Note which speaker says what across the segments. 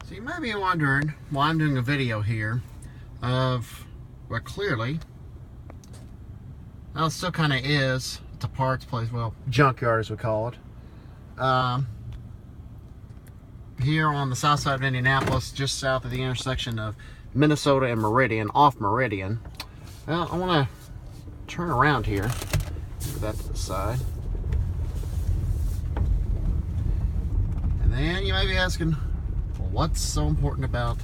Speaker 1: So you might be wondering why I'm doing a video here of, well, clearly, well, it still kind of is. It's a parts place, well, junkyard as we call it. Here on the south side of Indianapolis, just south of the intersection of Minnesota and Meridian, off Meridian. Well, I want to turn around here, move that to the side. And then you might be asking, well, what's so important about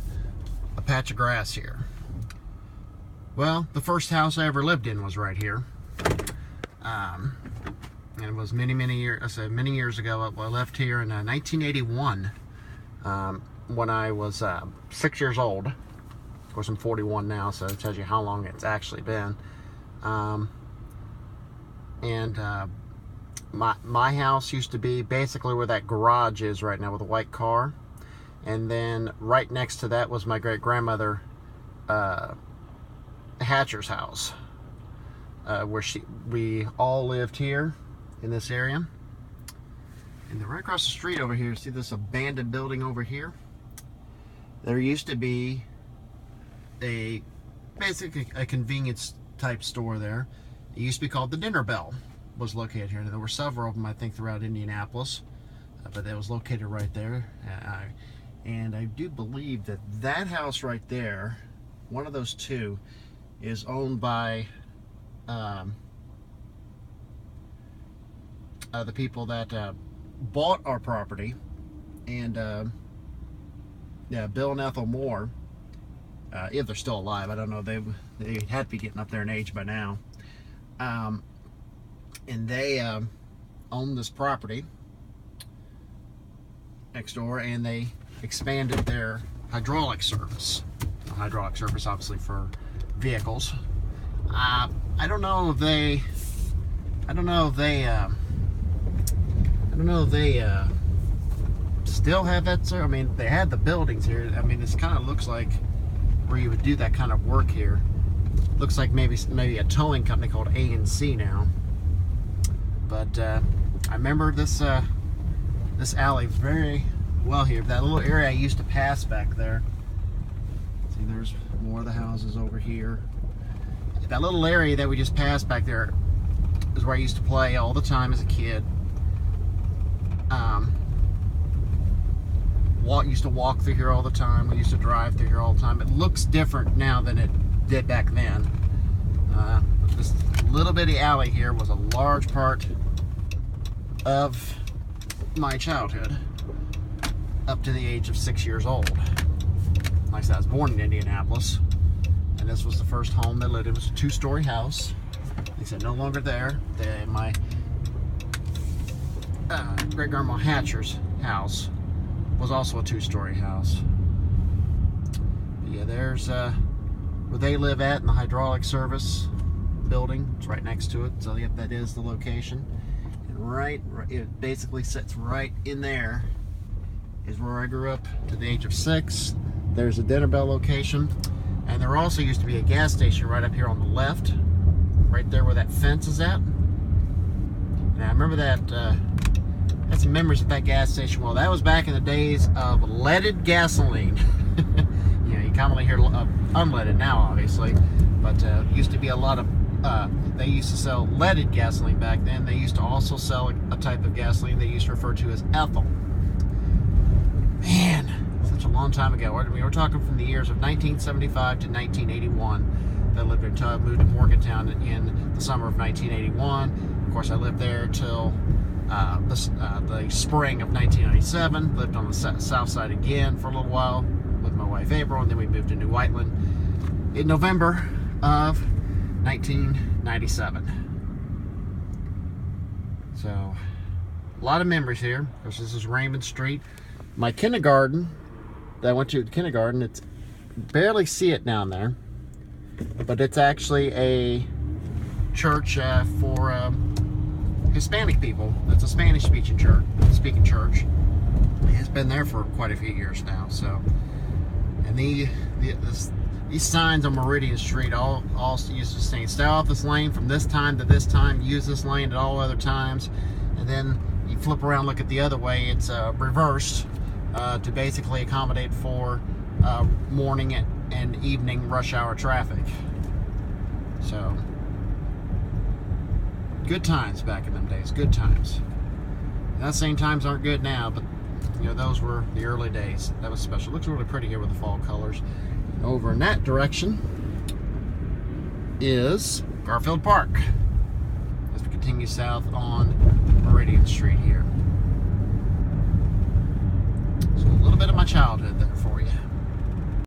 Speaker 1: a patch of grass here? Well, the first house I ever lived in was right here. And it was many years ago. I left here in 1981 when I was 6 years old. Of course, I'm 41 now, so it tells you how long it's actually been. My house used to be basically where that garage is right now with a white car. And then right next to that was my great-grandmother Hatcher's house, where we all lived here in this area. And then right across the street over here, see this abandoned building over here? There used to be basically a convenience type store there. It used to be called the Dinner Bell, was located here. There were several of them, I think, throughout Indianapolis, but it was located right there. And I do believe that that house right there, one of those two, is owned by the people that bought our property. And yeah, Bill and Ethel Moore, if they're still alive, I don't know, they had to be getting up there in age by now. And they owned this property next door, and they expanded their hydraulic service. Hydraulic service, obviously, for vehicles. I don't know if they still have that service. I mean, they had the buildings here. I mean, this kind of looks like where you would do that kind of work here. Looks like maybe a towing company called A&C now. But I remember this alley very well here. That little area I used to pass back there. See, there's more of the houses over here. That little area that we just passed back there is where I used to play all the time as a kid. Used to walk through here all the time. We used to drive through here all the time. It looks different now than it did back then. This little bitty alley here was a large part of my childhood up to the age of 6 years old. Like I said, I was born in Indianapolis, and this was the first home they lived in. It was a two-story house. Like I said, no longer there. My great-grandma Hatcher's house was also a two-story house. But yeah, there's where they live at in the hydraulic service building. It's right next to it. So yep, that is the location. And it basically sits right in there is where I grew up to the age of 6. There's a Dinner Bell location, and there also used to be a gas station right up here on the left, right there where that fence is at. And I remember that. Had some memories of that gas station. Well, that was back in the days of leaded gasoline. You know, you commonly hear unleaded now, obviously, but used to be a lot of. They used to sell leaded gasoline back then. They used to also sell a type of gasoline they used to refer to as ethyl. Man, such a long time ago. We were talking from the years of 1975 to 1981. I lived until I moved to Morgantown in the summer of 1981. Of course, I lived there till the spring of 1997. Lived on the south side again for a little while with my wife April, and then we moved to New Whiteland in November of 1997. So, a lot of memories here. Of course, this is Raymond Street. My kindergarten that I went to kindergarten, it's barely see it down there, but it's actually a church for Hispanic people. It's a Spanish-speaking church. It's been there for quite a few years now. So, and these signs on Meridian Street all used to say, stay off this lane from this time to this time. Use this lane at all other times. And then you flip around, look at the other way. It's reversed. to basically accommodate for morning and evening rush hour traffic. So, good times back in them days, good times. Not saying times aren't good now, but you know, those were the early days. That was special. Looks really pretty here with the fall colors. Over in that direction is Garfield Park, as we continue south on Meridian Street here. So a little bit of my childhood there for you.